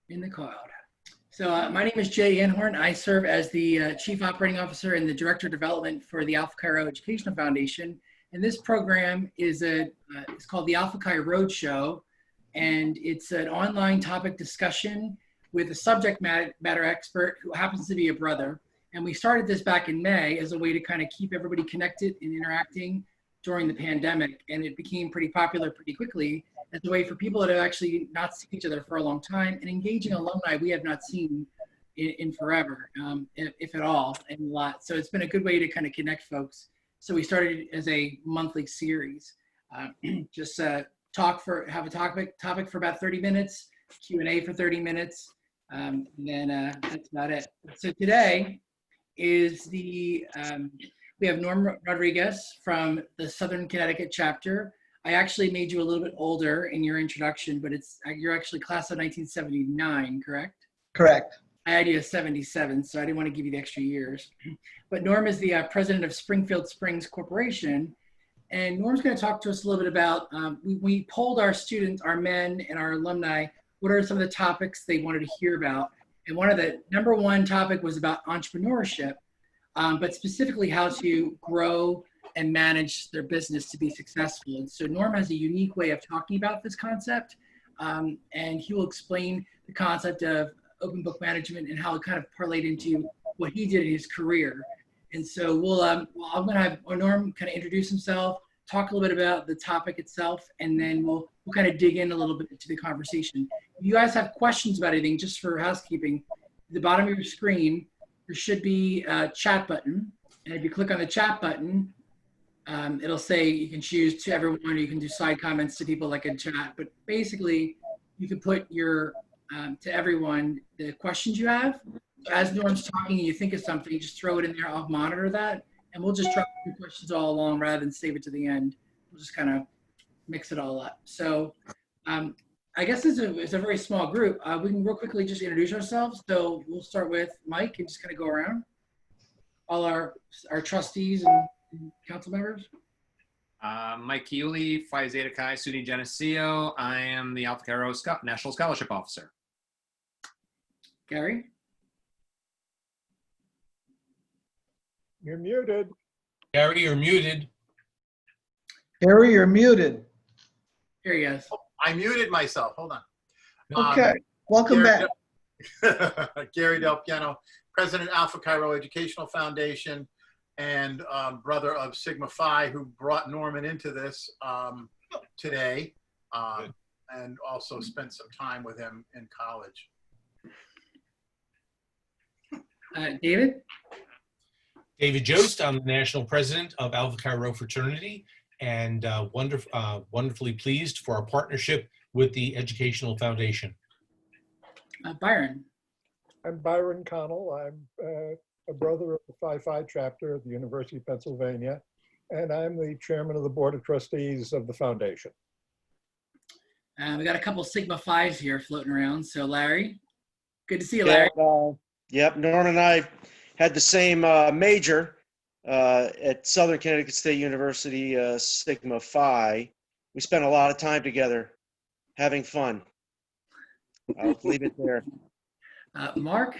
In the cloud. So my name is Jay Anhorn. I serve as the Chief Operating Officer and the Director of Development for the Alpha Chi Rho Educational Foundation. And this program is it's called the Alpha Chi Rhoad Show. And it's an online topic discussion with a subject matter expert who happens to be a brother. And we started this back in May as a way to kind of keep everybody connected and interacting during the pandemic. And it became pretty popular pretty quickly as a way for people that have actually not seen each other for a long time and engaging alumni we have not seen in forever, if at all, and a lot. So it's been a good way to kind of connect folks. So we started as a monthly series. Just have a topic for about 30 minutes, Q&A for 30 minutes, and then that's about it. So today is we have Norm Rodriqeus from the Southern Connecticut chapter. I actually made you a little bit older in your introduction, but you're actually class of 1979, correct? Correct. I had you as 77, so I didn't want to give you the extra years. But Norm is the president of Springfield Springs Corporation. And Norm's going to talk to us a little bit about, we polled our students, our men and our alumni, what are some of the topics they wanted to hear about. And one of the number one topic was about entrepreneurship, but specifically how to grow and manage their business to be successful. And so Norm has a unique way of talking about this concept, and he will explain the concept of open book management and how it kind of parlayed into what he did in his career. And so I'm going to have Norm kind of introduce himself, talk a little bit about the topic itself, and then we'll kind of dig in a little bit into the conversation. If you guys have questions about anything, just for housekeeping, at the bottom of your screen, there should be a chat button. And if you click on the chat button, it'll say you can choose to everyone, or you can do side comments to people like in chat. But basically, you can put your to everyone the questions you have. As Norm's talking and you think of something, just throw it in there. I'll monitor that, and we'll just drop your questions all along rather than save it to the end. We'll just kind of mix it all up. So I guess it's a very small group. We can real quickly just introduce ourselves. So we'll start with Mike and just kind of go around. All our trustees and council members. Mike Keeley, Phi Zeta Chi, SUNY Geneseo. I am the Alpha Chi Rho National Scholarship Officer. Gary? You're muted. Gary, you're muted. Gary, you're muted. Here he is. I muted myself. Hold on. Okay. Welcome back. Gary Del Piano, President, Alpha Chi Rho Educational Foundation, and brother of Sigma Phi, who brought Norman into this today, and also spent some time with him in college. David? David Jost, I'm the National President of Alpha Chi Rho Fraternity, and wonderfully pleased for our partnership with the Educational Foundation. Byron? I'm Byron Connell. I'm a brother of the Phi Phi chapter at the University of Pennsylvania, and I'm the chairman of the board of trustees of the foundation. We got a couple Sigma Phi's here floating around. So Larry, good to see you, Larry. Yep, Norm and I had the same major at Southern Connecticut State University, Sigma Phi. We spent a lot of time together having fun. I'll leave it there. Mark?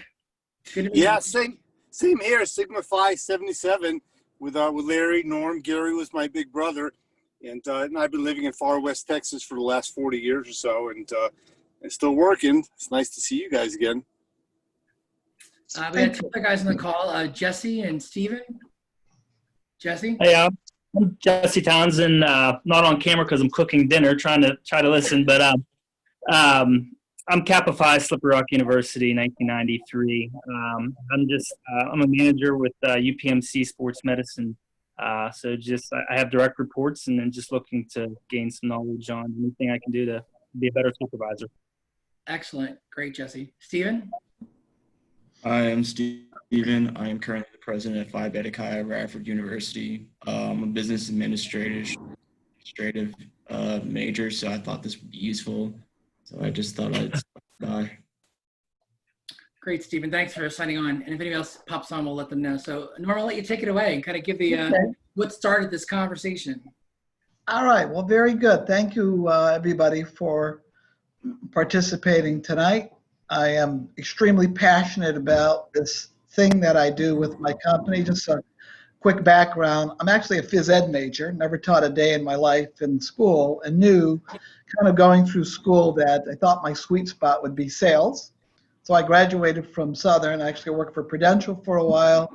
Good to meet Yeah, you. same here, Sigma Phi 77 with Larry. Norm, Gary was my big brother, and I've been living in far west Texas for the last 40 years or so, and still working. It's nice to see you guys again. We had two other guys on the call, Jesse and Steven. Jesse? Hey, I'm Jesse Townsend. Not on camera because I'm cooking dinner, trying to listen. But I'm Kappa Phi, Slippery Rock University, 1993. I'm a manager with UPMC Sports Medicine. So I have direct reports, and then just looking to gain some knowledge on anything I can do to be a better supervisor. Excellent. Great, Jesse. Steven? I am Steven. I am currently the president of Phi Beta Chi at Radford University. I'm a business administrative major, so I thought this would be useful. So I just thought I'd stop by. Great, Stephen. Thanks for signing on. And if anybody else pops on, we'll let them know. So Norm, I'll let you take it away and kind of give the what started this conversation. All right. Well, very good. Thank you, everybody, for participating tonight. I am extremely passionate about this thing that I do with my company. Just a quick background. I'm actually a phys ed major, never taught a day in my life in school, and knew kind of going through school that I thought my sweet spot would be sales. So I graduated from Southern. I actually worked for Prudential for a while.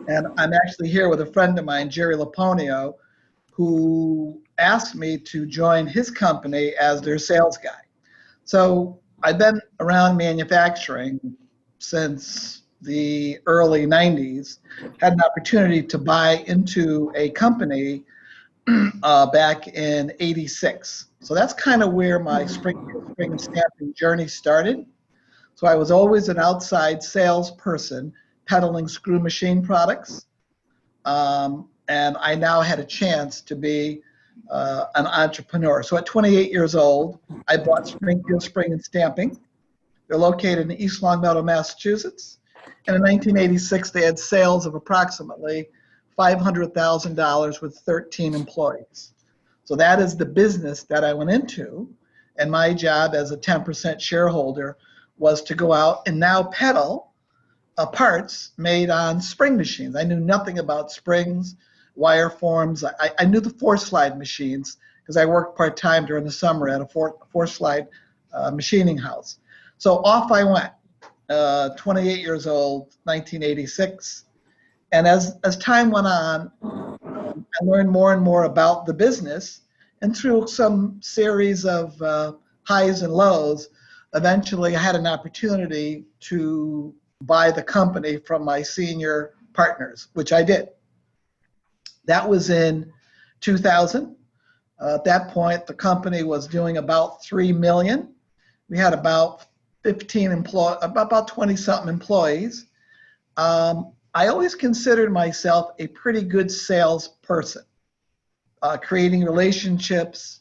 And I'm actually here with a friend of mine, Jerry Laponio, who asked me to join his company as their sales guy. So I've been around manufacturing since the early 90s, had an opportunity to buy into a company back in 86. So that's kind of where my spring and stamping journey started. So I was always an outside salesperson peddling screw machine products. And I now had a chance to be an entrepreneur. So at 28 years old, I bought Springfield Spring and Stamping. They're located in East Longmeadow, Massachusetts. And in 1986, they had sales of approximately $500,000 with 13 employees. So that is the business that I went into. And my job as a 10% shareholder was to go out and now peddle parts made on spring machines. I knew nothing about springs, wire forms. I knew the four slide machines because I worked part-time during the summer at a four slide machining house. So off I went, 28 years old, 1986. And as time went on, I learned more and more about the business. And through some series of highs and lows, eventually I had an opportunity to buy the company from my senior partners, which I did. That was in 2000. At that point, the company was doing about 3 million. We had about 20 something employees. I always considered myself a pretty good salesperson, creating relationships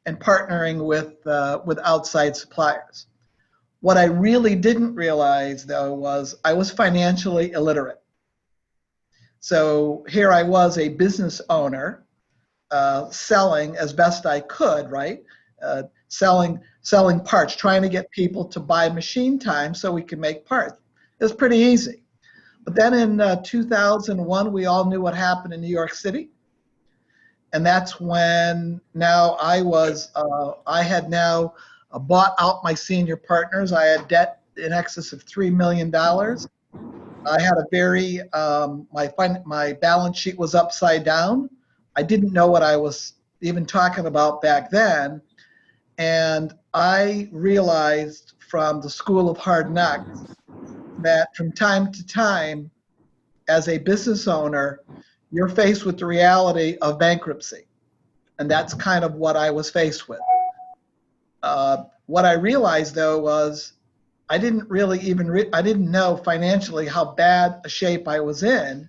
and partnering with outside suppliers. What I really didn't realize, though, was I was financially illiterate. So here I was, a business owner, selling as best I could, right? Selling parts, trying to get people to buy machine time so we could make parts. It was pretty easy. But then in 2001, we all knew what happened in New York City. And that's when now I had now bought out my senior partners. I had debt in excess of $3 million. I had a very, my balance sheet was upside down. I didn't know what I was even talking about back then. And I realized from the School of Hard Knocks that from time to time, as a business owner, you're faced with the reality of bankruptcy. And that's kind of what I was faced with. What I realized, though, was I didn't really I didn't know financially how bad a shape I was in,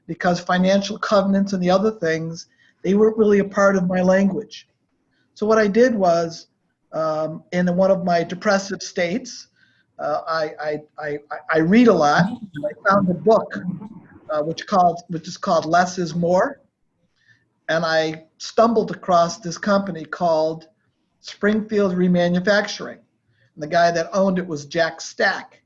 because financial covenants and the other things, they weren't really a part of my language. So what I did was, in one of my depressive states, I read a lot. I found a book which is called Less is More, and I stumbled across this company called Springfield Remanufacturing. And the guy that owned it was Jack Stack.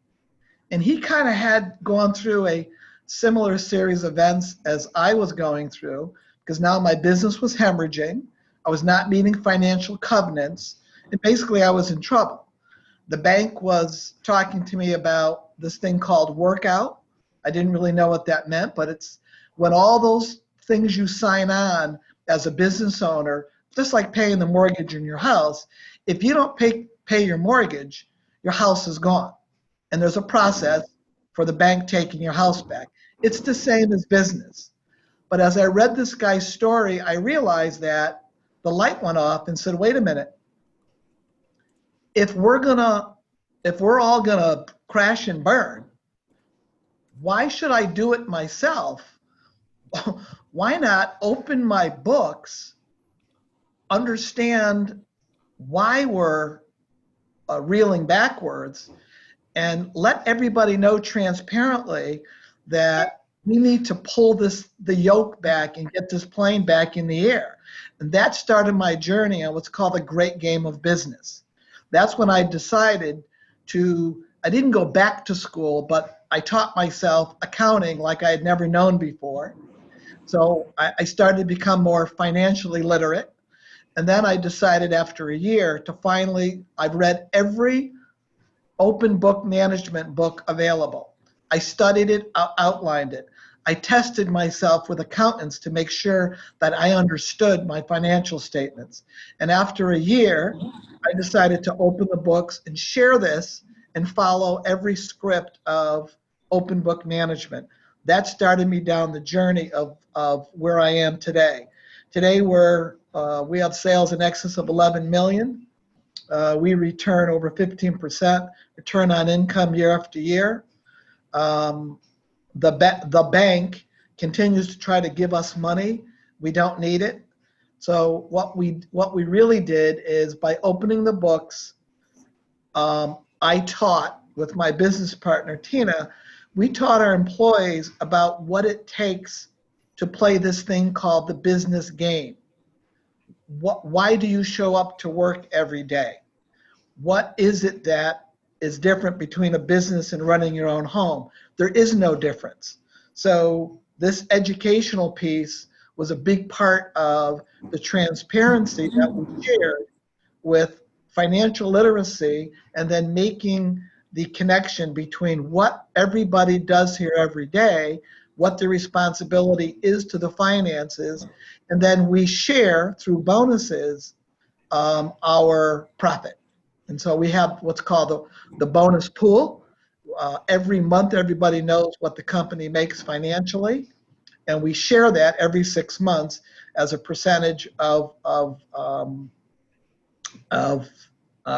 And he kind of had gone through a similar series of events as I was going through, because now my business was hemorrhaging. I was not meeting financial covenants. And basically, I was in trouble. The bank was talking to me about this thing called workout. I didn't really know what that meant, but it's when all those things you sign on as a business owner, just like paying the mortgage in your house, if you don't pay your mortgage, your house is gone. And there's a process for the bank taking your house back. It's the same as business. But as I read this guy's story, I realized that the light went off and said, wait a minute. If we're all gonna crash and burn, why should I do it myself? Why not open my books, understand why we're reeling backwards, and let everybody know transparently that we need to pull the yoke back and get this plane back in the air. And that started my journey on what's called the great game of business. That's when I decided to I didn't go back to school, but I taught myself accounting like I had never known before. So I started to become more financially literate. And then I decided after a year to finally, I've read every open book management book available. I studied it, outlined it. I tested myself with accountants to make sure that I understood my financial statements. And after a year, I decided to open the books and share this and follow every script of open book management. That started me down the journey of where I am today. Today we have sales in excess of 11 million. We return over 15% return on income year after year. The bank continues to try to give us money. We don't need it. So what we really did is by opening the books, I taught with my business partner, Tina, we taught our employees about what it takes to play this thing called the business game. Why do you show up to work every day? What is it that is different between a business and running your own home? There is no difference. So this educational piece was a big part of the transparency that we shared with financial literacy, and then making the connection between what everybody does here every day, what the responsibility is to the finances, and then we share through bonuses our profit. And so we have what's called the bonus pool. Every month, everybody knows what the company makes financially, and we share that every 6 months as a percentage of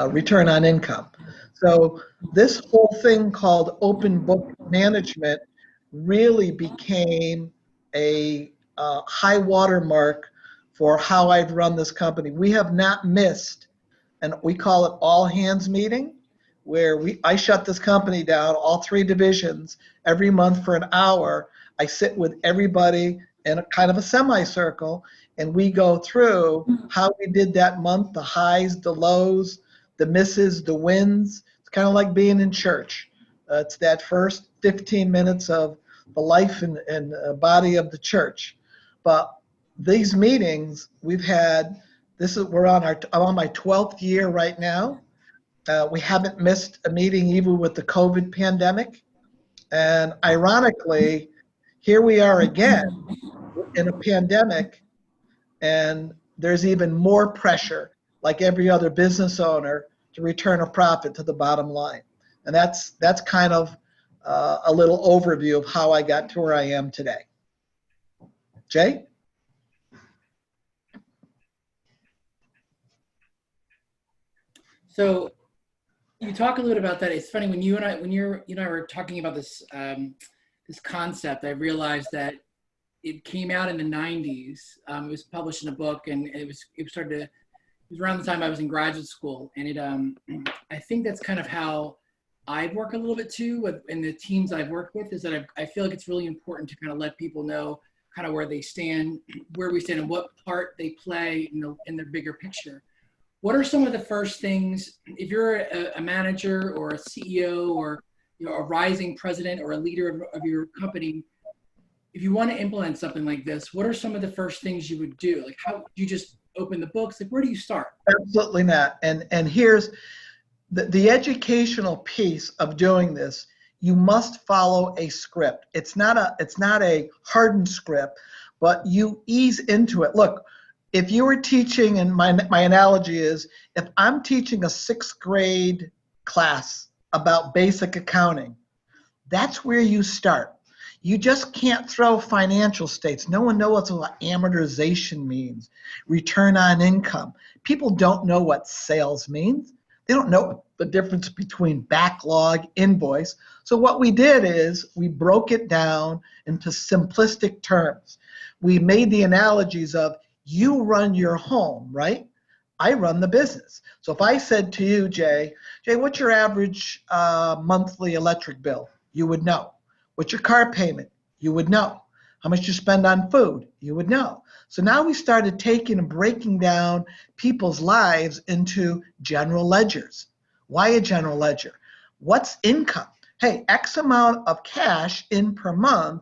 return on income. So this whole thing called open book management really became a high watermark for how I've run this company. We have not missed, and we call it all hands meeting, where I shut this company down, all 3 divisions, every month for an hour. I sit with everybody in a kind of a semicircle, and we go through how we did that month, the highs, the lows, the misses, the wins. It's kind of like being in church. It's that first 15 minutes of the life and body of the church. But these meetings we've had, we're on I'm on my 12th year right now. We haven't missed a meeting even with the COVID pandemic. And ironically, here we are again in a pandemic, and there's even more pressure, like every other business owner, to return a profit to the bottom line. And that's kind of a little overview of how I got to where I am today. Jay? So you talk a little bit about that. It's funny when you and I were talking about this this concept, I realized that it came out in the 90s. It was published in a book, and it was around the time I was in graduate school. And I think that's kind of how I work a little bit too in the teams I've worked with, is that I feel like it's really important to kind of let people know kind of where they stand, where we stand, and what part they play in the bigger picture. What are some of the first things, if you're a manager or a CEO or a rising president or a leader of your company, if you want to implement something like this, what are some of the first things you would do? Like, how do you just open the books? Like, where do you start? Absolutely not. And here's the educational piece of doing this. You must follow a script. It's not a hardened script, but you ease into it. Look, if you were teaching, and my analogy is, if I'm teaching a 6th grade class about basic accounting, that's where you start. You just can't throw financial states. No one knows what amortization means, return on income. People don't know what sales means. They don't know the difference between backlog, invoice. So what we did is we broke it down into simplistic terms. We made the analogies of, you run your home, right? I run the business. So if I said to you, Jay, what's your average monthly electric bill? You would know. What's your car payment? You would know. How much you spend on food? You would know. So now we started taking and breaking down people's lives into general ledgers. Why a general ledger? What's income? Hey, X amount of cash in per month,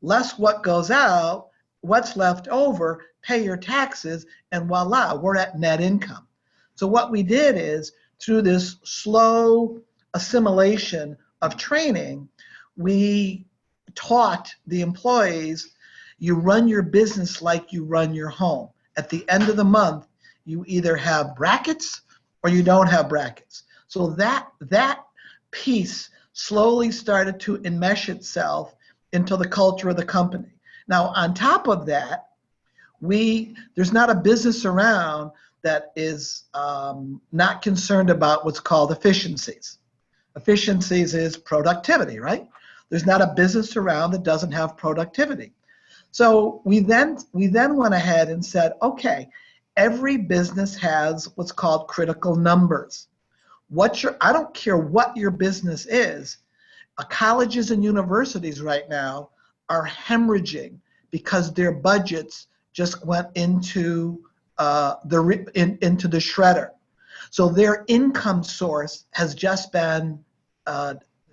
less what goes out, what's left over, pay your taxes, and voila, we're at net income. So what we did is, through this slow assimilation of training, we taught the employees, you run your business like you run your home. At the end of the month, you either have brackets or you don't have brackets. So that piece slowly started to enmesh itself into the culture of the company. Now, on top of that, there's not a business around that is not concerned about what's called efficiencies. Efficiencies is productivity, right? There's not a business around that doesn't have productivity. So we then went ahead and said, okay, every business has what's called critical numbers. I don't care what your business is, colleges and universities right now are hemorrhaging because their budgets just went into the shredder. So their income source has just been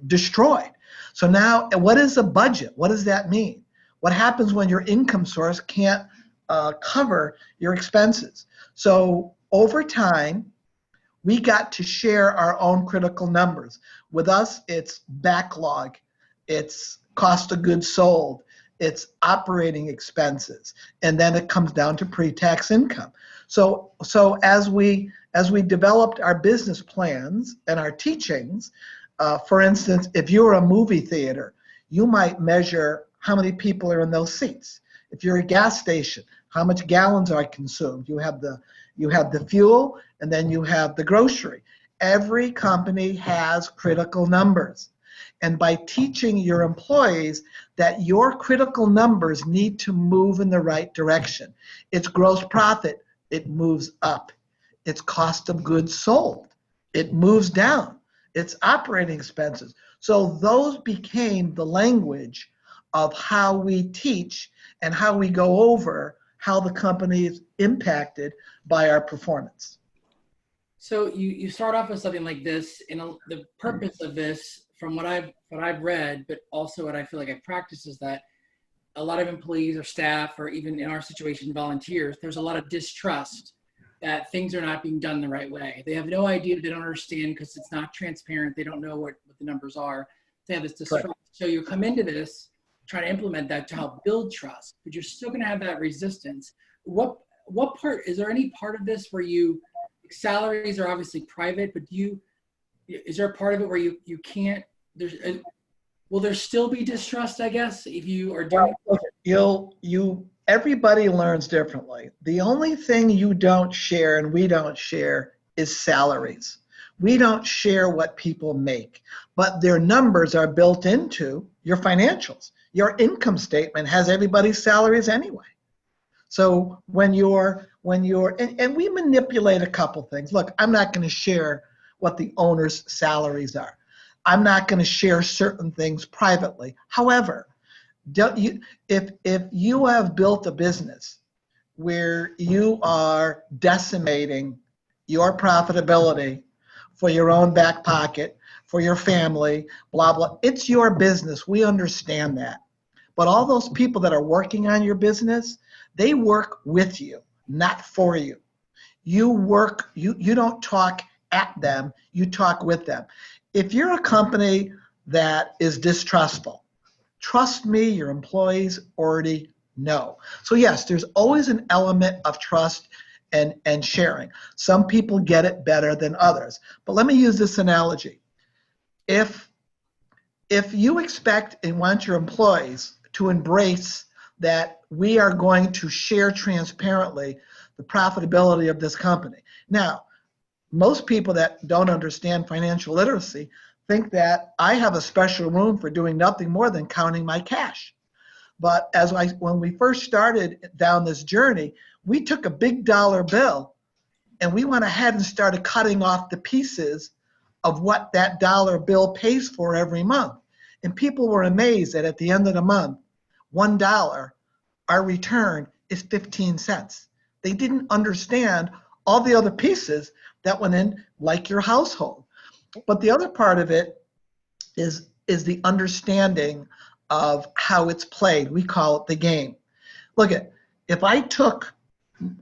destroyed. So now, what is a budget? What does that mean? What happens when your income source can't cover your expenses? So over time, we got to share our own critical numbers. With us, it's backlog, it's cost of goods sold, it's operating expenses, and then it comes down to pre-tax income. So as we developed our business plans and our teachings, for instance, if you're a movie theater, you might measure how many people are in those seats. If you're a gas station, how much gallons are consumed? You have the fuel, and then you have the grocery. Every company has critical numbers. And by teaching your employees that your critical numbers need to move in the right direction, it's gross profit, it moves up. It's cost of goods sold, it moves down. It's operating expenses. So those became the language of how we teach and how we go over how the company is impacted by our performance. So you start off with something like this, and the purpose of this, from what I've read, but also what I feel like I practice, is that a lot of employees or staff, or even in our situation, volunteers, there's a lot of distrust that things are not being done the right way. They have no idea, they don't understand because it's not transparent. They don't know what the numbers are. They have this distrust. Right. So you come into this trying to implement that to help build trust, but you're still going to have that resistance. What part, is there any part of this where salaries are obviously private, but is there a part of it where you can't, will there still be distrust, I guess, if you are doing? Everybody learns differently. The only thing you don't share and we don't share is salaries. We don't share what people make, but their numbers are built into your financials. Your income statement has everybody's salaries anyway. So when we manipulate a couple things. Look, I'm not going to share what the owner's salaries are. I'm not going to share certain things privately. However, if you have built a business where you are decimating your profitability for your own back pocket, for your family, blah, blah, it's your business. We understand that. But all those people that are working on your business, they work with you, not for you. You don't talk at them, you talk with them. If you're a company that is distrustful, trust me, your employees already know. So yes, there's always an element of trust and sharing. Some people get it better than others. But let me use this analogy. If you expect and want your employees to embrace that we are going to share transparently the profitability of this company. Now, most people that don't understand financial literacy think that I have a special room for doing nothing more than counting my cash. But when we first started down this journey, we took a big dollar bill and we went ahead and started cutting off the pieces of what that dollar bill pays for every month. And people were amazed that at the end of the month, $1, our return is 15 cents. They didn't understand all the other pieces that went in, like your household. But the other part of it is the understanding of how it's played. We call it the game. Look at, if I took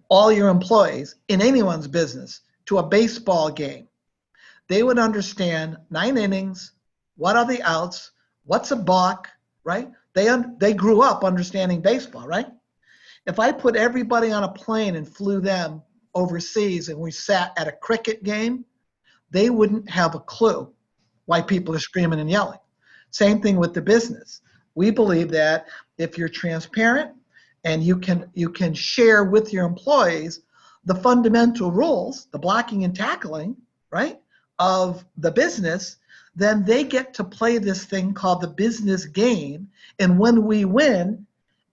all your employees in anyone's business to a baseball game, they would understand 9 innings, what are the outs, what's a balk, right? They grew up understanding baseball, right? If I put everybody on a plane and flew them overseas and we sat at a cricket game, they wouldn't have a clue why people are screaming and yelling. Same thing with the business. We believe that if you're transparent and you can share with your employees the fundamental rules, the blocking and tackling, right, of the business, then they get to play this thing called the business game. And when we win,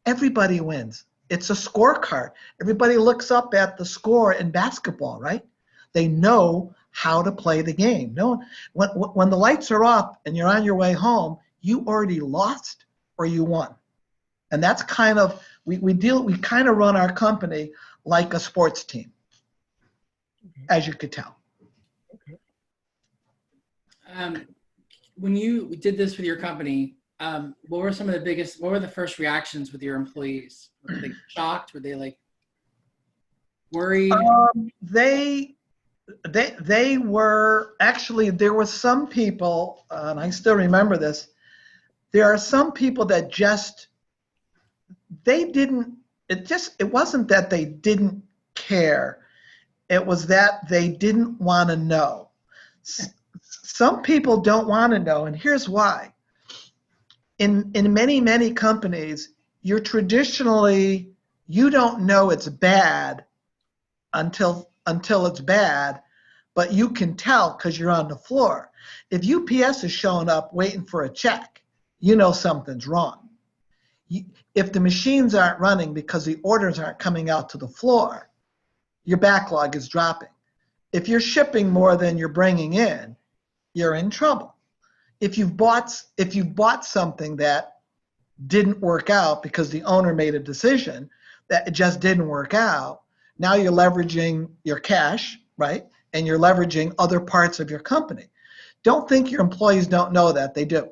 everybody wins. It's a scorecard. Everybody looks up at the score in basketball, right? They know how to play the game. No, when the lights are off and you're on your way home, you already lost or you won. And that's kind of, we kind of run our company like a sports team, as you could tell. When you did this with your company, what were the first reactions with your employees? Were they shocked? Were they like worried? They were, actually, there were some people, and I still remember this, there are some people that it wasn't that they didn't care. It was that they didn't want to know. Some people don't want to know, and here's why. In many, many companies, you don't know it's bad until it's bad, but you can tell because you're on the floor. If UPS is showing up waiting for a check, you know something's wrong. If the machines aren't running because the orders aren't coming out to the floor, your backlog is dropping. If you're shipping more than you're bringing in, you're in trouble. If you've bought something that didn't work out because the owner made a decision that it just didn't work out, now you're leveraging your cash, right? And you're leveraging other parts of your company. Don't think your employees don't know that, they do.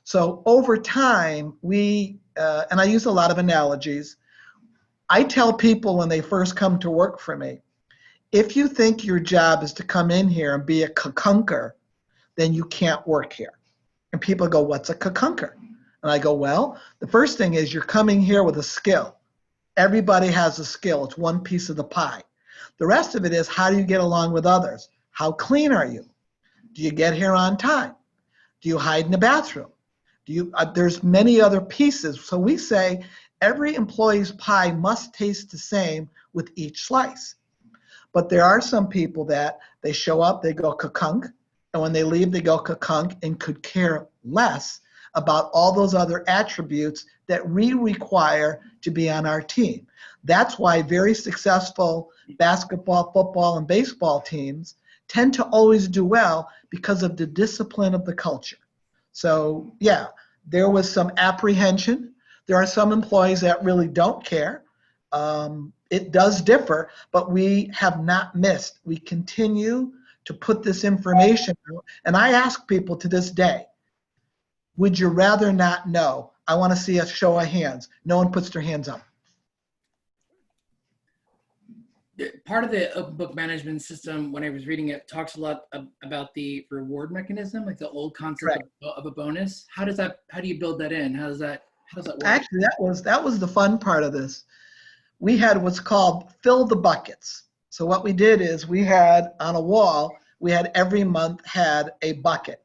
So over time, and I use a lot of analogies, I tell people when they first come to work for me, if you think your job is to come in here and be a cacunker, then you can't work here. And people go, what's a cacunker? And I go, well, the first thing is you're coming here with a skill. Everybody has a skill. It's one piece of the pie. The rest of it is, how do you get along with others? How clean are you? Do you get here on time? Do you hide in the bathroom? There's many other pieces. So we say every employee's pie must taste the same with each slice. But there are some people that they show up, they go cacunk, and when they leave, they go cacunk and could care less about all those other attributes that we require to be on our team. That's why very successful basketball, football, and baseball teams tend to always do well, because of the discipline of the culture. So yeah, there was some apprehension. There are some employees that really don't care. It does differ, but we have not missed. We continue to put this information out. And I ask people to this day, would you rather not know? I want to see a show of hands. No one puts their hands up. Part of the open book management system, when I was reading it, talks a lot about the reward mechanism, like the old concept of a bonus. How do you build that in? How does that work? Actually, that was the fun part of this. We had what's called fill the buckets. So what we did is we had on a wall, we had every month had a bucket.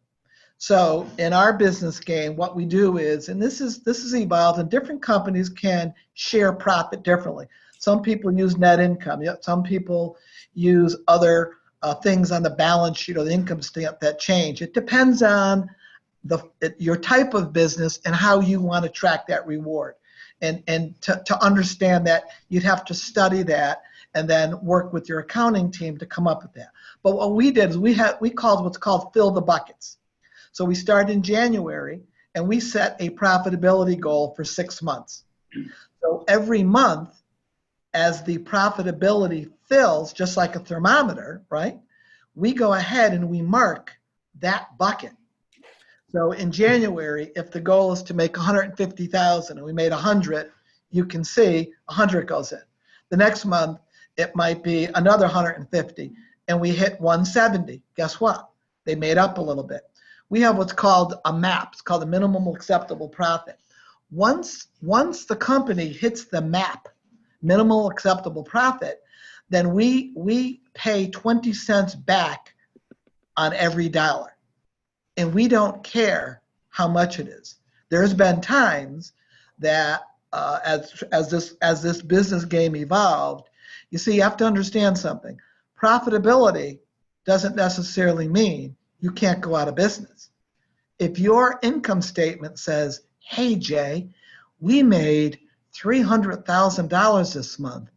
So in our business game, what we do is, and this is evolved, and different companies can share profit differently. Some people use net income. Some people use other things on the balance sheet or the income statement that change. It depends on your type of business and how you want to track that reward. And to understand that, you'd have to study that and then work with your accounting team to come up with that. But what we did is we called what's called fill the buckets. So we started in January and we set a profitability goal for 6 months. So every month, as the profitability fills, just like a thermometer, right? We go ahead and we mark that bucket. So in January, if the goal is to make 150,000 and we made 100, you can see 100 goes in. The next month, it might be another 150 and we hit 170. Guess what? They made up a little bit. We have what's called a MAP. It's called the minimum acceptable profit. Once the company hits the MAP, minimal acceptable profit, then we pay 20 cents back on every dollar. And we don't care how much it is. There's been times that as this business game evolved, you see, you have to understand something. Profitability doesn't necessarily mean you can't go out of business. If your income statement says, hey, Jay, we made $300,000 this month,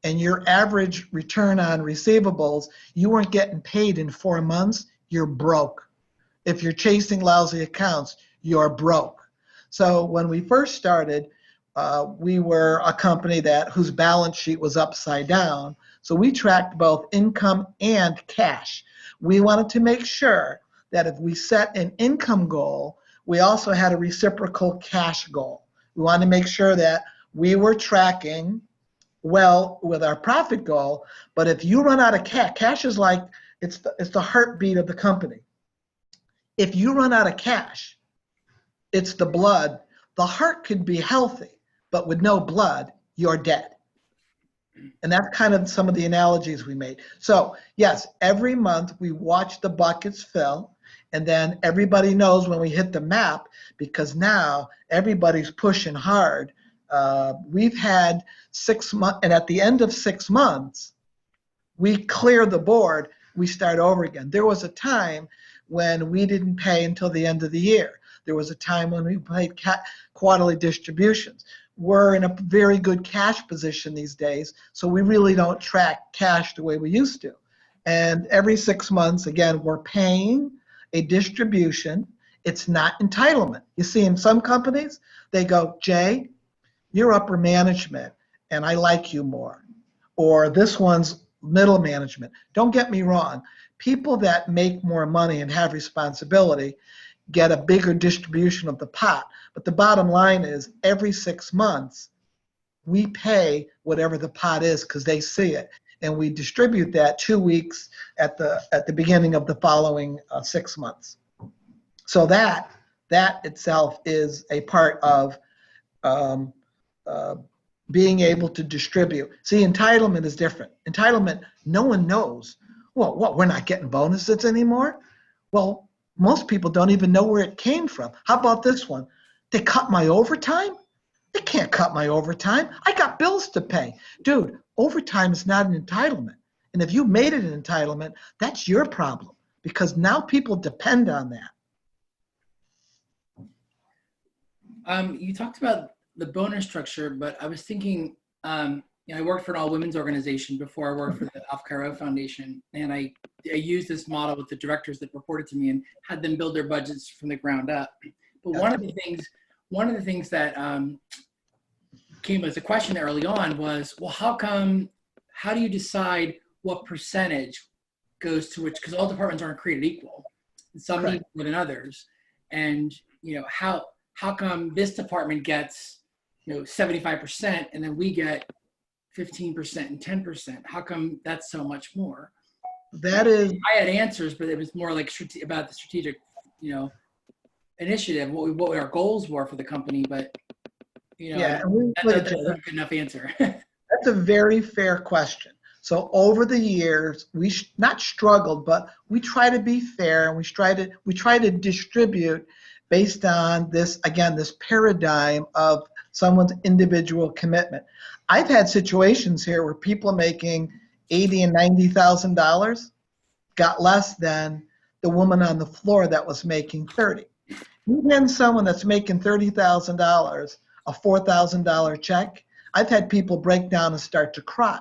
and your average return on receivables, you weren't getting paid in 4 months, you're broke. If you're chasing lousy accounts, you're broke. So when we first started, we were a company whose balance sheet was upside down. So we tracked both income and cash. We wanted to make sure that if we set an income goal, we also had a reciprocal cash goal. We wanted to make sure that we were tracking well with our profit goal. But if you run out of cash is like, it's the heartbeat of the company. If you run out of cash, it's the blood. The heart could be healthy, but with no blood, you're dead. And that's kind of some of the analogies we made. So yes, every month we watch the buckets fill, and then everybody knows when we hit the MAP, because now everybody's pushing hard. We've had 6 months, and at the end of 6 months, we clear the board, we start over again. There was a time when we didn't pay until the end of the year. There was a time when we paid quarterly distributions. We're in a very good cash position these days, so we really don't track cash the way we used to. And every 6 months, again, we're paying a distribution. It's not entitlement. You see, in some companies, they go, Jay, you're upper management, and I like you more. Or this one's middle management. Don't get me wrong. People that make more money and have responsibility get a bigger distribution of the pot. But the bottom line is every 6 months, we pay whatever the pot is because they see it. And we distribute that 2 weeks at the beginning of the following 6 months. So that itself is a part of being able to distribute. See, entitlement is different. Entitlement, no one knows. Well, what, we're not getting bonuses anymore? Well, most people don't even know where it came from. How about this one? They cut my overtime? They can't cut my overtime. I got bills to pay. Dude, overtime is not an entitlement. And if you made it an entitlement, that's your problem because now people depend on that. You talked about the bonus structure, but I was thinking, I worked for an all-women's organization before I worked for the Alpha Chi Rho Foundation, and I used this model with the directors that reported to me and had them build their budgets from the ground up. But one of the things that came as a question early on was, well, how do you decide what percentage goes to which, because all departments aren't created equal. Some need more than others. And, how come this department gets, 75% and then we get 15% and 10%? How come that's so much more? That is. I had answers, but it was more like about the strategic, initiative, what our goals were for the company, but that's a good enough answer. That's a very fair question. So over the years, we not struggled, but we try to be fair, and we try to distribute based on this paradigm of someone's individual commitment. I've had situations here where people making $80,000 and $90,000 got less than the woman on the floor that was making $30,000. Even someone that's making $30,000, a $4,000 check, I've had people break down and start to cry.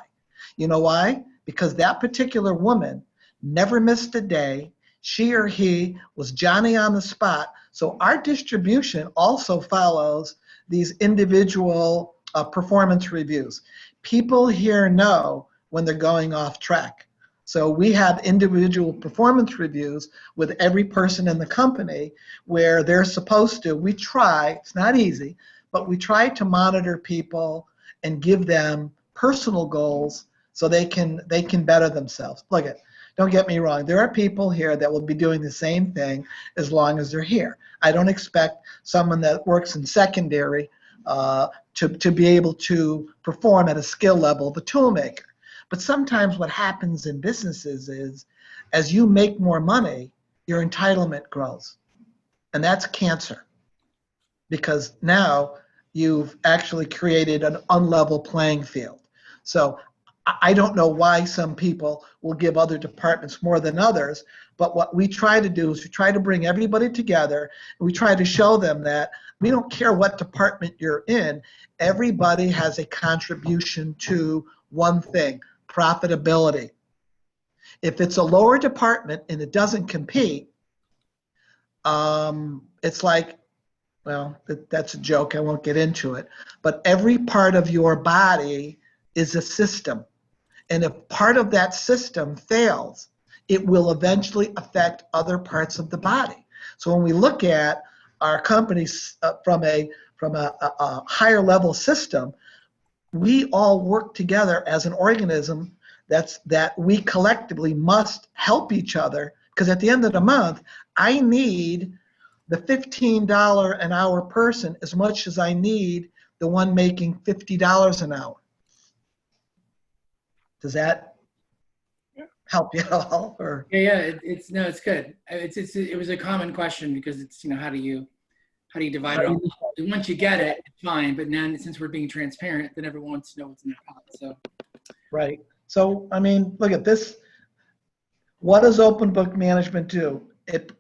You know why? Because that particular woman never missed a day. She or he was Johnny on the spot. So our distribution also follows these individual performance reviews. People here know when they're going off track. So we have individual performance reviews with every person in the company where they're supposed to, we try, it's not easy, but we try to monitor people and give them personal goals so they can better themselves. Look at, don't get me wrong, there are people here that will be doing the same thing as long as they're here. I don't expect someone that works in secondary to be able to perform at a skill level of a toolmaker. But sometimes what happens in businesses is as you make more money, your entitlement grows. And that's cancer, because now you've actually created an unlevel playing field. So I don't know why some people will give other departments more than others, but what we try to do is we try to bring everybody together, and we try to show them that we don't care what department you're in, everybody has a contribution to one thing: profitability. If it's a lower department and it doesn't compete, it's like, well, that's a joke, I won't get into it, but every part of your body is a system. And if part of that system fails, it will eventually affect other parts of the body. So when we look at our companies from a higher level system, we all work together as an organism that we collectively must help each other, because at the end of the month, I need the $15 an hour person as much as I need the one making $50 an hour. Does that help you at all? Or Yeah, it's no, it's good. It was a common question because it's, you know, how do you divide it all? And once you get it, it's fine. But now since we're being transparent, then everyone wants to know what's in their pot. So right. So I mean, look at this. What does open book management do? It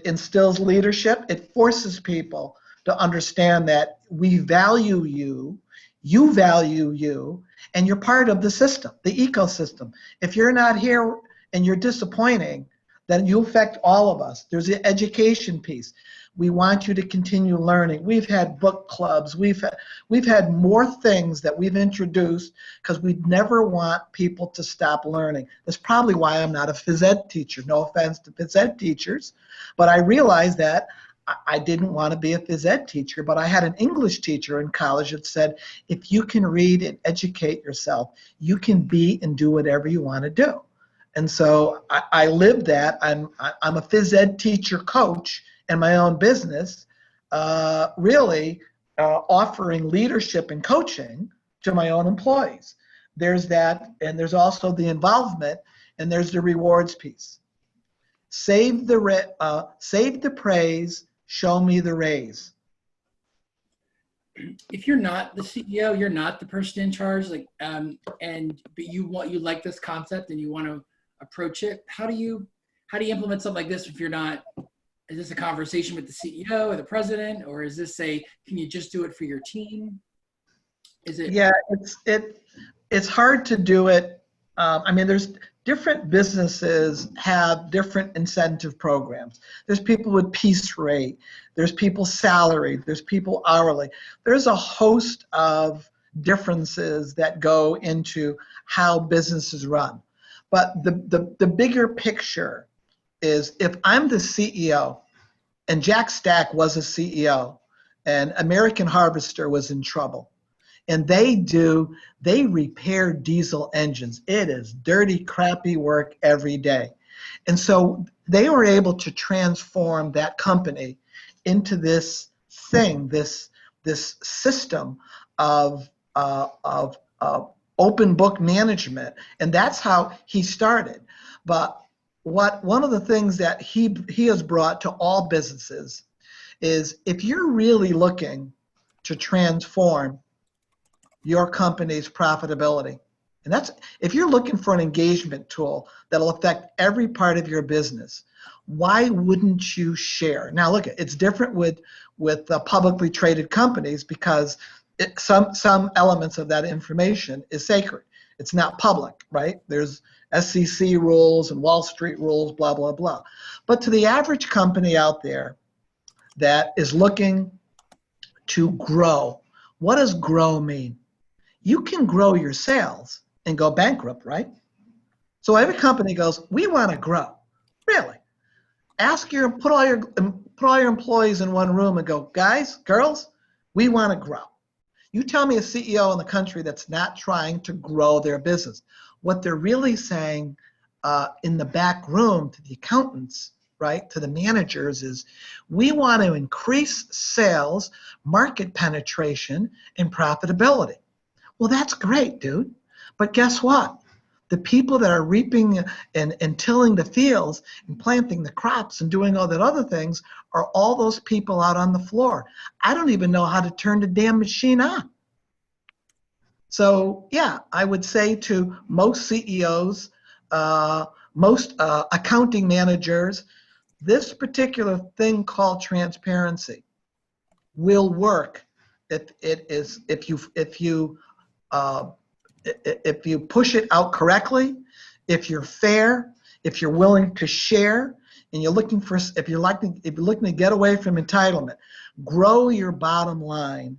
instills leadership. It forces people to understand that we value you, you value you, and you're part of the system, the ecosystem. If you're not here and you're disappointing, then you affect all of us. There's the education piece. We want you to continue learning. We've had book clubs. We've had more things that we've introduced because we never want people to stop learning. That's probably why I'm not a phys ed teacher. No offense to phys ed teachers, but I realized that I didn't want to be a phys ed teacher, but I had an English teacher in college that said, if you can read and educate yourself, you can be and do whatever you want to do. And so I lived that. I'm a phys ed teacher coach in my own business, really offering leadership and coaching to my own employees. There's that, and there's also the involvement, and there's the rewards piece. Save the praise, show me the raise. if you're not the CEO, you're not the person in charge, like, but you like this concept and you want to approach it, how do you implement something like this if you're not? Is this a conversation with the CEO or the president, or is this can you just do it for your team? Is it? Yeah, it's hard to do it. I mean, there's different businesses have different incentive programs. There's people with piece rate. There's people salaried. There's people hourly. There's a host of differences that go into how businesses run. But the bigger picture is, if I'm the CEO, and Jack Stack was a CEO, and American Harvester was in trouble, and they repair diesel engines. It is dirty, crappy work every day. And so they were able to transform that company into this thing, this system of open book management. And that's how he started. But one of the things that he has brought to all businesses is, if you're really looking to transform your company's profitability, and that's if you're looking for an engagement tool that'll affect every part of your business, why wouldn't you share? Now look, it's different with publicly traded companies, because some elements of that information is sacred. It's not public, right? There's SEC rules and Wall Street rules, blah, blah, blah. But to the average company out there that is looking to grow, what does grow mean? You can grow your sales and go bankrupt, right? So every company goes, we want to grow. Really? Put all your employees in one room and go, guys, girls, we want to grow. You tell me a CEO in the country that's not trying to grow their business. What they're really saying in the back room to the accountants, right, to the managers is, we want to increase sales, market penetration, and profitability. Well, that's great, dude. But guess what? The people that are reaping and tilling the fields and planting the crops and doing all that other things are all those people out on the floor. I don't even know how to turn the damn machine on. So yeah, I would say to most CEOs, most accounting managers, this particular thing called transparency will work if you push it out correctly, if you're fair, if you're willing to share, and if you're looking to get away from entitlement, grow your bottom line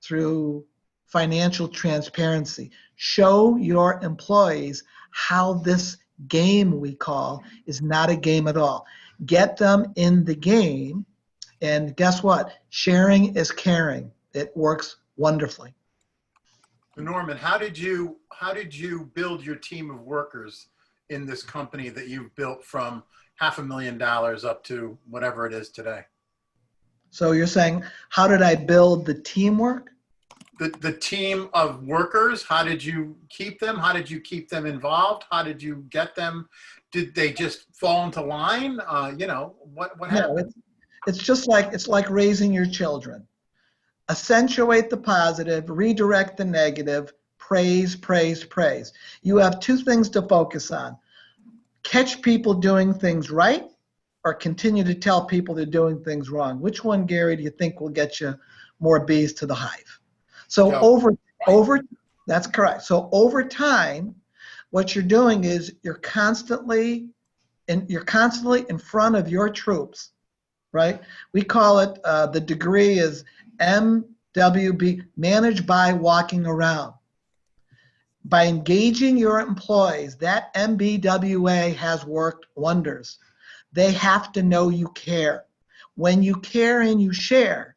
through financial transparency. Show your employees how this game we call is not a game at all. Get them in the game, and guess what? Sharing is caring. It works wonderfully. Norman, how did you build your team of workers in this company that you've built from $500,000 up to whatever it is today? So you're saying, how did I build the teamwork? The team of workers, how did you keep them? How did you keep them involved? How did you get them? Did they just fall into line? What happened? It's like raising your children. Accentuate the positive, redirect the negative, praise, praise, praise. You have two things to focus on. Catch people doing things right, or continue to tell people they're doing things wrong. Which one, Gary, do you think will get you more bees to the hive? So that's correct. So over time, what you're doing is you're constantly in front of your troops, right? We call it, the degree is MWB, manage by walking around. By engaging your employees, that MBWA has worked wonders. They have to know you care. When you care and you share,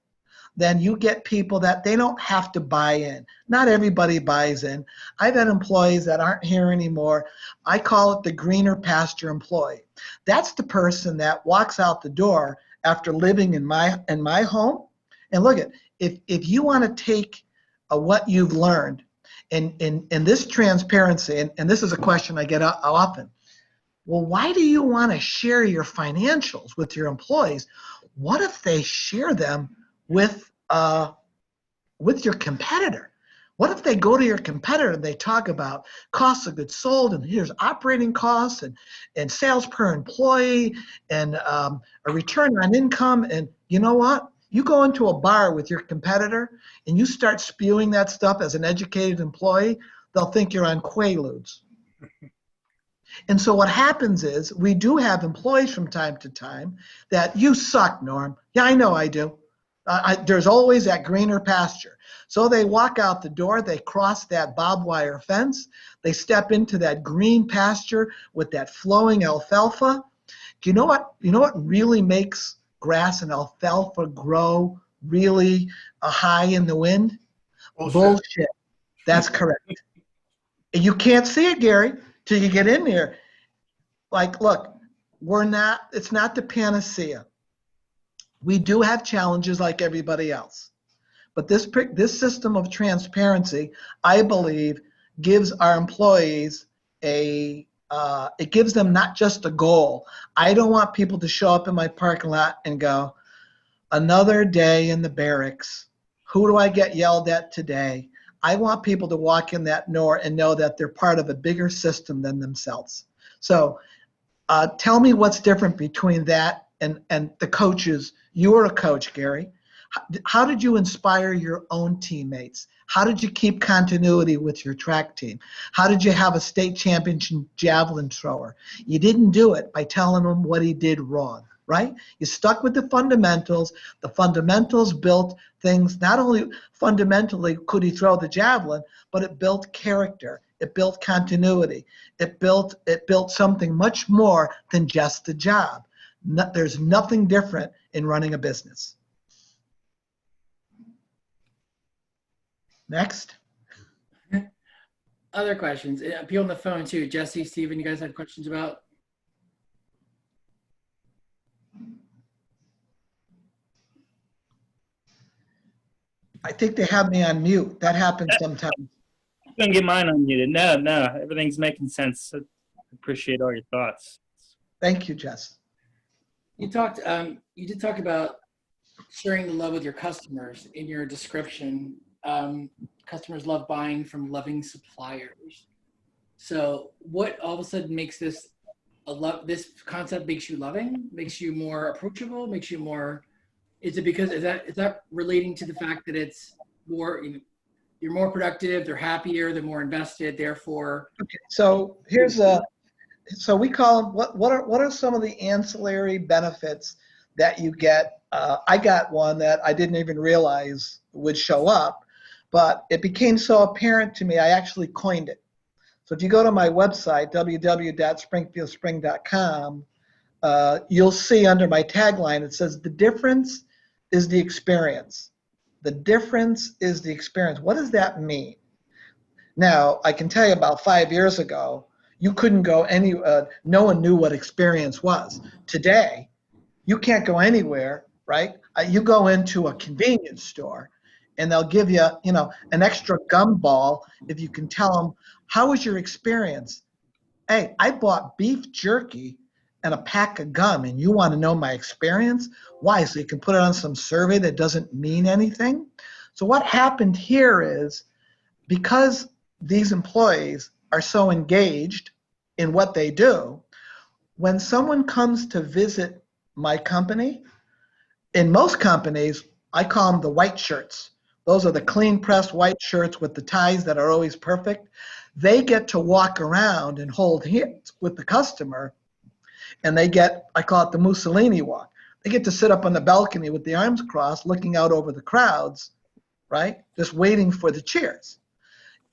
then you get people that they don't have to buy in. Not everybody buys in. I've had employees that aren't here anymore. I call it the greener pasture employee. That's the person that walks out the door after living in my home. And look, if you want to take what you've learned in this transparency, and this is a question I get often. Well, why do you want to share your financials with your employees? What if they share them with your competitor? What if they go to your competitor and they talk about costs of goods sold, and here's operating costs and sales per employee and a return on income? And you know what? You go into a bar with your competitor and you start spewing that stuff as an educated employee, they'll think you're on Quaaludes. And so what happens is we do have employees from time to time that, you suck, Norm. Yeah, I know I do. There's always that greener pasture. So they walk out the door, they cross that barbed wire fence, they step into that green pasture with that flowing alfalfa. Do you know what really makes grass and alfalfa grow really high in the wind? Bullshit. That's correct. And you can't see it, Gary, till you get in there. Like, look, it's not the panacea. We do have challenges like everybody else. But this system of transparency, I believe, gives our employees it gives them not just a goal. I don't want people to show up in my parking lot and go, another day in the barracks. Who do I get yelled at today? I want people to walk in that door and know that they're part of a bigger system than themselves. So tell me what's different between that and the coaches. You were a coach, Gary. How did you inspire your own teammates? How did you keep continuity with your track team? How did you have a state championship javelin thrower? You didn't do it by telling him what he did wrong, right? You stuck with the fundamentals. The fundamentals built things. Not only fundamentally could he throw the javelin, but it built character. It built continuity. It built something much more than just the job. There's nothing different in running a business. Next. Other questions? People on the phone too. Jesse, Steven, you guys have questions about? I think they have me on mute. That happens sometimes. I'm gonna get mine unmuted. No, everything's making sense. I appreciate all your thoughts. Thank you, Jess. You did talk about sharing the love with your customers in your description. Customers love buying from loving suppliers. So what all of a sudden makes this this concept makes you loving, makes you more approachable, makes you more, is that relating to the fact that it's more, you're more productive, they're happier, they're more invested, therefore. Okay, so so we call them, what are some of the ancillary benefits that you get? I got one that I didn't even realize would show up, but it became so apparent to me, I actually coined it. So if you go to my website, www.springfieldspring.com, you'll see under my tagline, it says, the difference is the experience. The difference is the experience. What does that mean? Now, I can tell you about 5 years ago, you couldn't go no one knew what experience was. Today, you can't go anywhere, right? You go into a convenience store and they'll give you, an extra gum ball if you can tell them, how was your experience? Hey, I bought beef jerky and a pack of gum, and you want to know my experience? Why? So you can put it on some survey that doesn't mean anything? So what happened here is, because these employees are so engaged in what they do, when someone comes to visit my company, in most companies, I call them the white shirts. Those are the clean pressed white shirts with the ties that are always perfect. They get to walk around and hold hands with the customer, and they get, I call it the Mussolini walk. They get to sit up on the balcony with the arms crossed, looking out over the crowds, right? Just waiting for the cheers.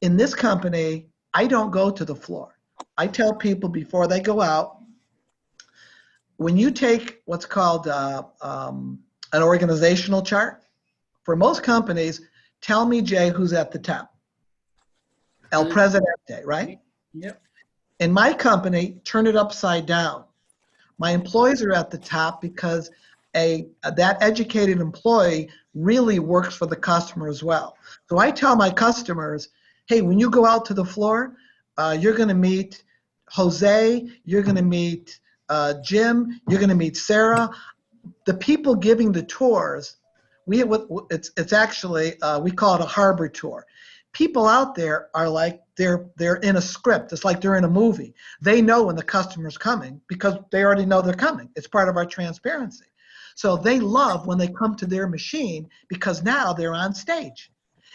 In this company, I don't go to the floor. I tell people before they go out, when you take what's called an organizational chart, for most companies, tell me, Jay, who's at the top. El Presidente, right? Yep. In my company, turn it upside down. My employees are at the top because that educated employee really works for the customer as well. So I tell my customers, hey, when you go out to the floor, you're going to meet Jose, you're going to meet Jim, you're going to meet Sarah. The people giving the tours, it's actually, we call it a harbor tour. People out there are like, they're in a script. It's like they're in a movie. They know when the customer's coming because they already know they're coming. It's part of our transparency. So they love when they come to their machine because now they're on stage.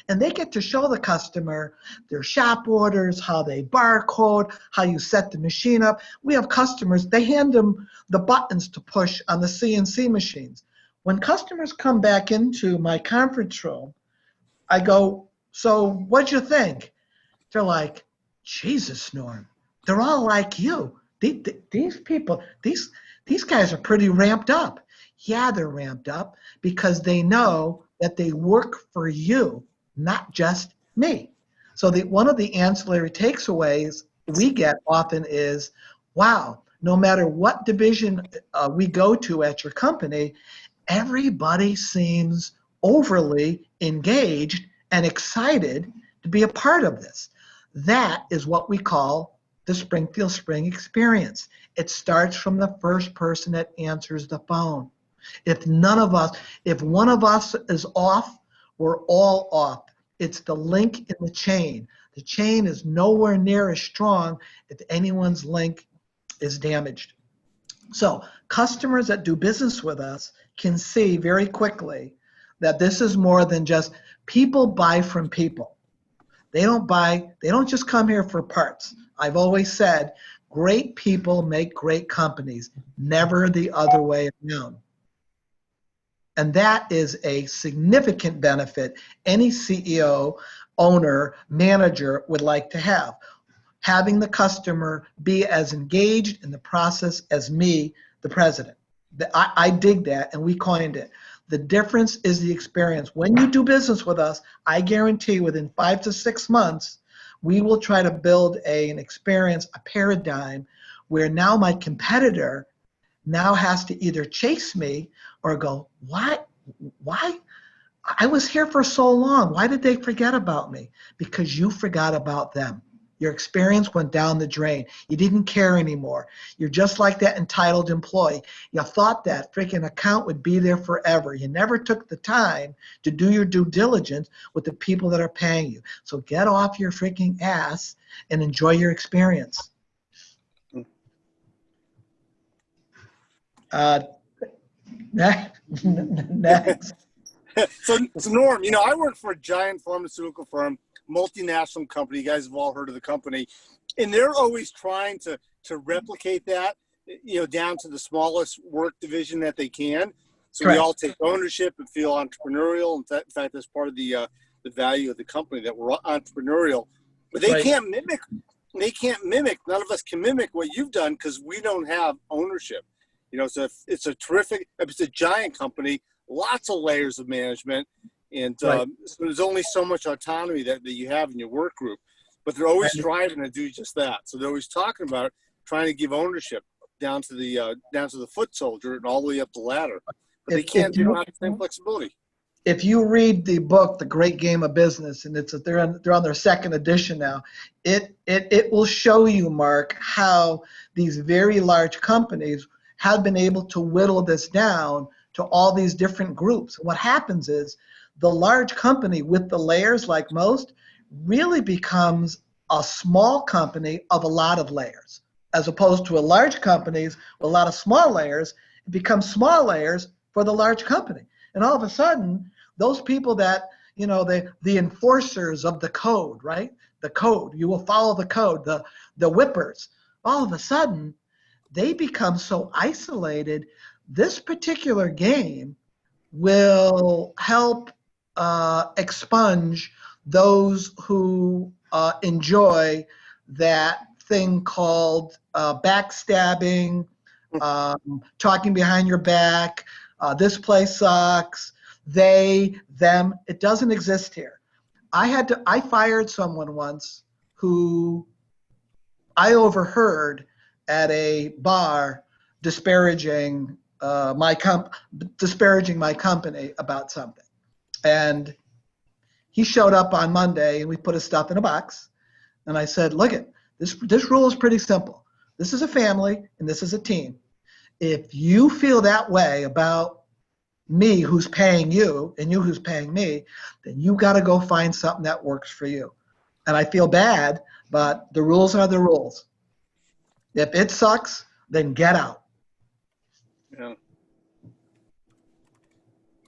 And they get to show the customer their shop orders, how they barcode, how you set the machine up. We have customers, they hand them the buttons to push on the CNC machines. When customers come back into my conference room, I go, so what'd you think? They're like, Jesus, Norm, they're all like you. These people, these guys are pretty ramped up. Yeah, they're ramped up because they know that they work for you, not just me. So one of the ancillary takeaways we get often is, wow, no matter what division we go to at your company, everybody seems overly engaged and excited to be a part of this. That is what we call the Springfield Spring experience. It starts from the first person that answers the phone. If one of us is off, we're all off. It's the link in the chain. The chain is nowhere near as strong if anyone's link is damaged. So customers that do business with us can see very quickly that this is more than just people buy from people. They don't just come here for parts. I've always said, great people make great companies, never the other way around. And that is a significant benefit any CEO, owner, manager would like to have. having the customer be as engaged in the process as me, the president. I dig that, and we coined it. The difference is the experience. When you do business with us, I guarantee within 5 to 6 months, we will try to build an experience, a paradigm, where now my competitor now has to either chase me or go, what? Why? I was here for so long. Why did they forget about me? Because you forgot about them. Your experience went down the drain. You didn't care anymore. You're just like that entitled employee. You thought that freaking account would be there forever. You never took the time to do your due diligence with the people that are paying you. So get off your freaking ass and enjoy your experience. Next. So Norm, I work for a giant pharmaceutical firm, multinational company. You guys have all heard of the company, and they're always trying to replicate that, down to the smallest work division that they can. So Correct. We all take ownership and feel entrepreneurial. In fact, that's part of the value of the company, that we're entrepreneurial. But they can't mimic. They can't mimic. None of us can mimic what you've done because we don't have ownership. So it's a terrific. It's a giant company. Lots of layers of management, and so there's only so much autonomy that you have in your work group, but they're always striving to do just that. So they're always talking about trying to give ownership down to the foot soldier and all the way up the ladder. But they can't do have the same flexibility. If you read the book, The Great Game of Business, and they're on their second edition now, it will show you, Mark, how these very large companies have been able to whittle this down to all these different groups. What happens is the large company with the layers, like most, really becomes a small company of a lot of layers, as opposed to a large companies with a lot of small layers. It becomes small layers for the large company. And all of a sudden, those people that, the enforcers of the code, right? The code, you will follow the code, the whippers, all of a sudden, they become so isolated. This particular game will help expunge those who enjoy that thing called backstabbing, talking behind your back, this place sucks, they, them. It doesn't exist here. I fired someone once who I overheard at a bar disparaging my company about something. And he showed up on Monday, and we put his stuff in a box. And I said, look, this rule is pretty simple. This is a family, and this is a team. If you feel that way about me who's paying you and you who's paying me, then you got to go find something that works for you. And I feel bad, but the rules are the rules. If it sucks, then get out. Yeah.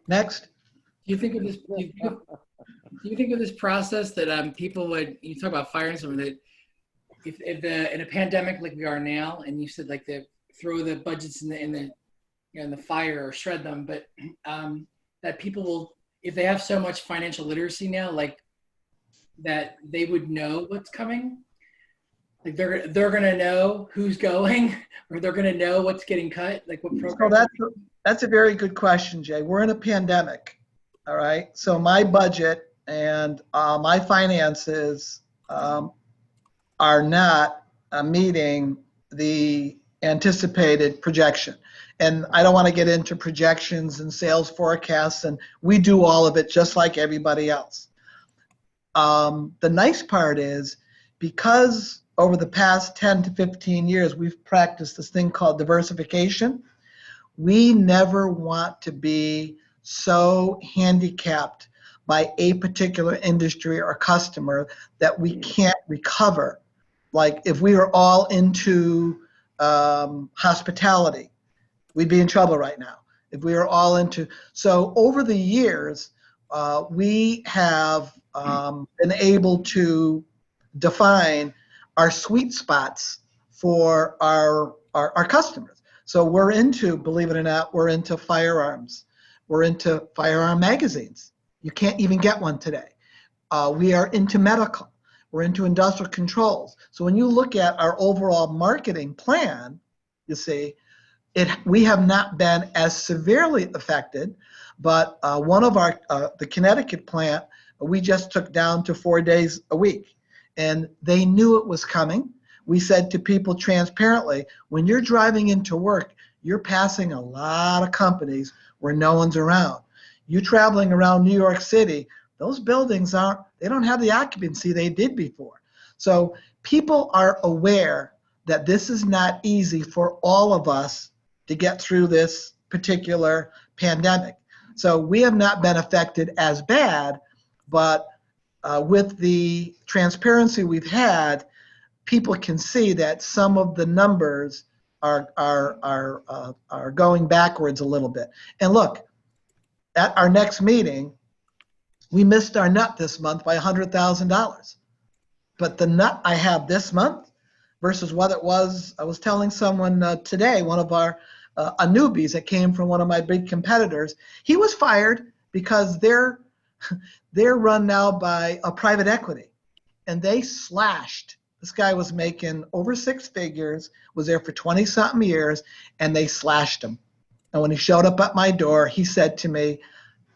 Next. Do you think of this? Do you think of this process that people would? You talk about firing someone, that if in a pandemic like we are now, and you said like throw the budgets in the fire or shred them, but that people will, if they have so much financial literacy now, like that they would know what's coming. Like they're gonna know who's going, or they're gonna know what's getting cut. Like what program? So that's a very good question, Jay. We're in a pandemic, all right. So my budget and my finances are not meeting the anticipated projection. And I don't want to get into projections and sales forecasts, and we do all of it just like everybody else. The nice part is, because over the past 10 to 15 years, we've practiced this thing called diversification. We never want to be so handicapped by a particular industry or customer that we can't recover. Like if we were all into hospitality, we'd be in trouble right now. If we were all into, so over the years, we have been able to define our sweet spots for our customers. So we're into, believe it or not, we're into firearms. We're into firearm magazines. You can't even get one today. We are into medical. We're into industrial controls. So when you look at our overall marketing plan, you see, we have not been as severely affected, but one of our, the Connecticut plant, we just took down to 4 days a week. And they knew it was coming. We said to people transparently, when you're driving into work, you're passing a lot of companies where no one's around. You traveling around New York City, those buildings they don't have the occupancy they did before. So people are aware that this is not easy for all of us to get through this particular pandemic. So we have not been affected as bad, but with the transparency we've had, people can see that some of the numbers are going backwards a little bit. And look, at our next meeting, we missed our nut this month by $100,000. But the nut I have this month versus what it was, I was telling someone today, one of our a newbies that came from one of my big competitors, he was fired because they're run now by a private equity, and they slashed. This guy was making over 6 figures, was there for 20-something years, and they slashed him. And when he showed up at my door, he said to me,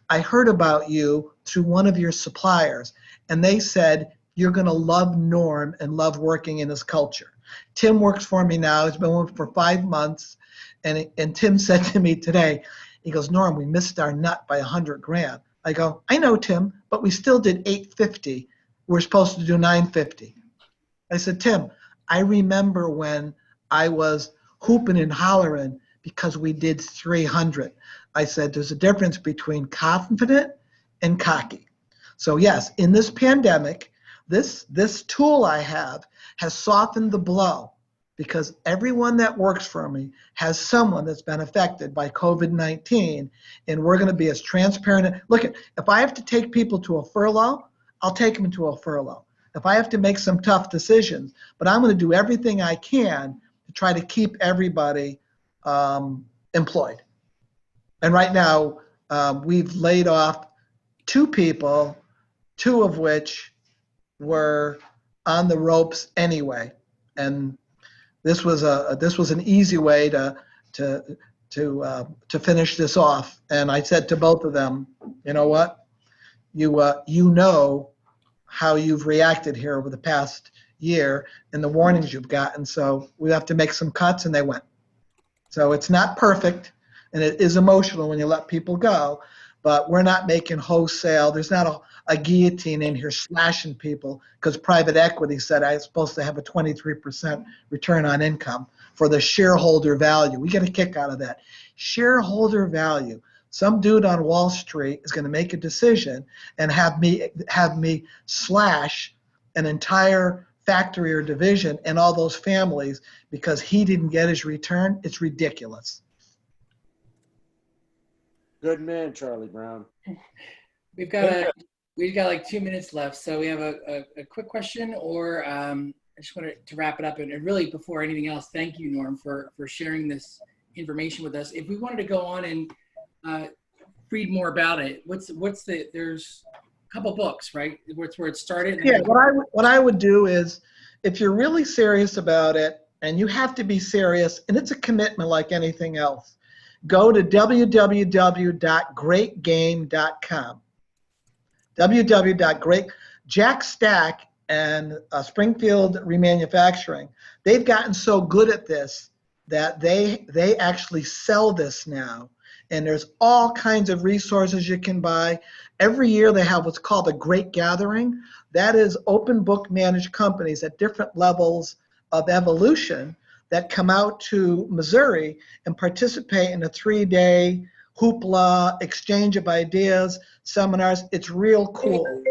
I heard about you through one of your suppliers, and they said you're going to love Norm and love working in his culture. Tim works for me now. He's been with me for 5 months, and Tim said to me today, he goes, Norm, we missed our nut by $100,000. I go, I know, Tim, but we still did 850. We're supposed to do 950. I said, Tim, I remember when I was hooping and hollering because we did 300. I said, there's a difference between confident and cocky. So yes, in this pandemic, this tool I have has softened the blow because everyone that works for me has someone that's been affected by COVID-19, and we're going to be as transparent. Look, if I have to take people to a furlough, I'll take them to a furlough. If I have to make some tough decisions, but I'm going to do everything I can to try to keep everybody employed. And right now, we've laid off 2 people, 2 of which were on the ropes anyway. And this was an easy way to finish this off. And I said to both of them, you know what, you know how you've reacted here over the past year and the warnings you've gotten. So we have to make some cuts, and they went. So it's not perfect, and it is emotional when you let people go, but we're not making wholesale. There's not a guillotine in here slashing people because private equity said I was supposed to have a 23% return on income for the shareholder value. We get a kick out of that. Shareholder value. Some dude on Wall Street is going to make a decision and have me slash an entire factory or division and all those families because he didn't get his return. It's ridiculous. Good man, Charlie Brown. We've got like 2 minutes left, so we have a quick question, or I just wanted to wrap it up. And really, before anything else, thank you, Norm, for sharing this information with us. If we wanted to go on and read more about it, there's a couple books, right? Where it started. Yeah, what I would do is, if you're really serious about it, and you have to be serious, and it's a commitment like anything else, go to www.greatgame.com. Jack Stack and Springfield Remanufacturing, they've gotten so good at this that they actually sell this now. And there's all kinds of resources you can buy. Every year they have what's called a Great Gathering. That is open book managed companies at different levels of evolution that come out to Missouri and participate in a 3-day hoopla, exchange of ideas, seminars. It's real cool.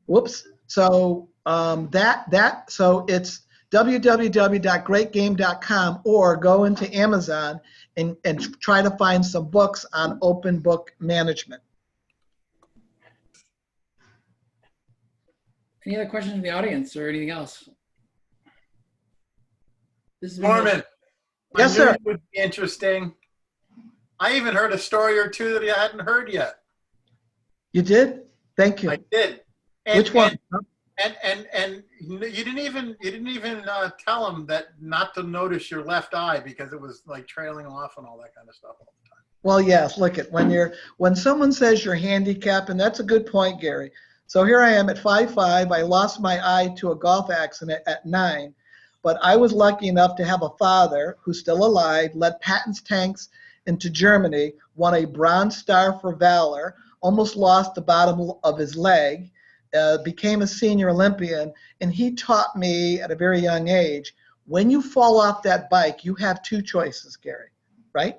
Whoops. So so it's www.greatgame.com, or go into Amazon and try to find some books on open book management. Any other questions from the audience or anything else? Norman, Yes, I knew sir. it would be interesting. I even heard a story or two that I hadn't heard yet. You did? Thank you. I did. And, Which one? And you didn't even tell him that not to notice your left eye because it was like trailing off and all that kind of stuff all the time. Well, yes, look at when someone says you're handicapped, and that's a good point, Gary. So here I am at 5'5". I lost my eye to a golf accident at 9, but I was lucky enough to have a father who's still alive, led Patton's tanks into Germany, won a Bronze Star for Valor, almost lost the bottom of his leg, became a senior Olympian, and he taught me at a very young age, when you fall off that bike, you have two choices, Gary, right?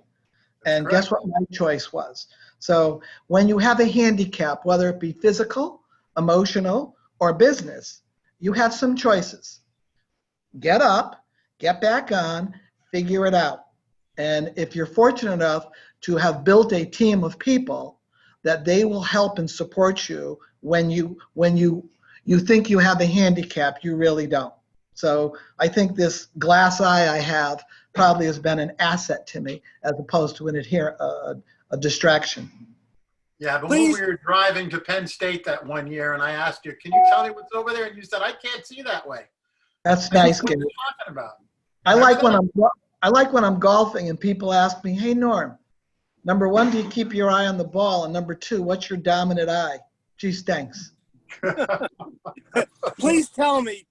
And guess what my choice was? So when you have a handicap, whether it be physical, emotional, or business, you have some choices. Get up, get back on, figure it out. And if you're fortunate enough to have built a team of people that they will help and support you when you think you have a handicap, you really don't. So I think this glass eye I have probably has been an asset to me as opposed to a distraction. Yeah, but when we were driving to Penn State that one year and I asked you, can you tell me what's over there? And you said, I can't see that way. That's nice, Gary. What are you talking about? I like when I'm golfing and people ask me, hey, Norm, number one, do you keep your eye on the ball? And number two, what's your dominant eye? Geez, thanks. Please tell me,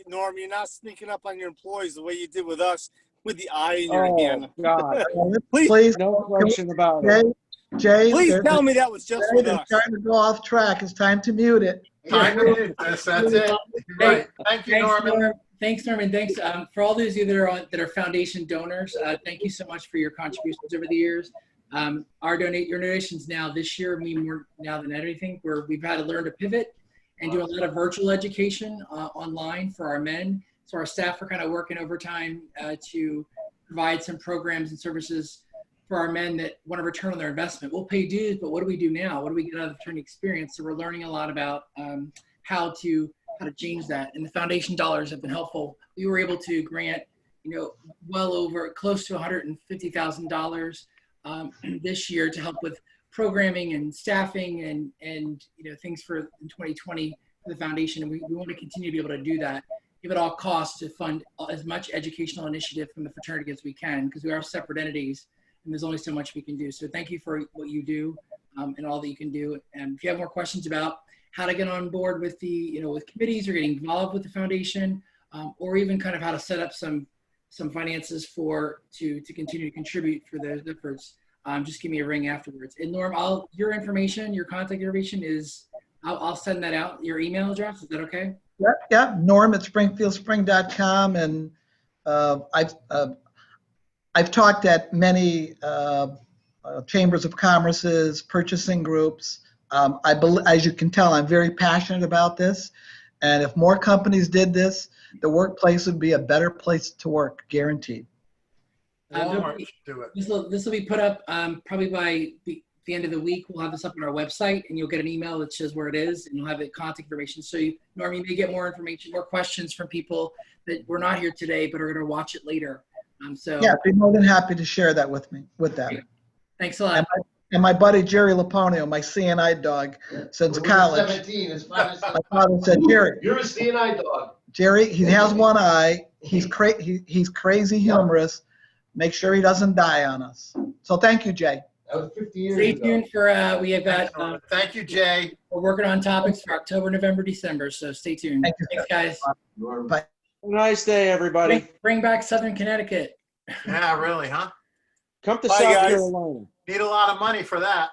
Norm, you're not sneaking up on your employees the way you did with us with the eye in your hand. God. Please, No question about it. Jay, please tell me that was just with us. It's starting to go off track. It's time to mute it. Time to mute this. That's it. You're right. Thank you, Norman. Thanks, Norman. Thanks for all those of you that are foundation donors. Thank you so much for your contributions over the years. Your donations now this year mean more now than anything. We've had to learn to pivot and do a lot of virtual education online for our men. So our staff are kind of working overtime to provide some programs and services for our men that want to return on their investment. We'll pay dues, but what do we do now? What do we get out of the attorney experience? So we're learning a lot about how to change that. And the foundation dollars have been helpful. We were able to grant, well over close to $150,000 this year to help with programming and staffing and things for in 2020 for the foundation. And we want to continue to be able to do that, give it all costs to fund as much educational initiative from the fraternity as we can, because we are separate entities and there's only so much we can do. So thank you for what you do and all that you can do. And if you have more questions about how to get on board with with committees or getting involved with the foundation, or even kind of how to set up some finances to continue to contribute for those efforts, just give me a ring afterwards. And Norm, your contact information is, I'll send that out. Your email address, is that okay? Yeah. Norm at springfieldspring.com. And I've talked at many chambers of commerce's, purchasing groups. As you can tell, I'm very passionate about this. And if more companies did this, the workplace would be a better place to work, guaranteed. This will be put up probably by the end of the week. We'll have this up on our website, and you'll get an email that shows where it is, and you'll have the contact information. So Norm, you may get more information, more questions from people that were not here today but are going to watch it later. Yeah, I'd be more than happy to share that with that. Great. Thanks a lot. And my buddy Jerry Laponio, my CNI dog since college. 17, as far as my father said, Jerry, you're a CNI dog. Jerry, he has one eye. He's crazy humorous. Make sure he doesn't die on us. So thank you, Jay. That was 50 years Stay ago. tuned for we have got. Thank you, Jay. We're working on topics for October, November, December. So stay tuned. Thanks, guys. Bye. Have a nice day, everybody. Bring back Southern Connecticut. Yeah, really, huh? Come to Bye, South guys. Carolina. Need a lot of money for that.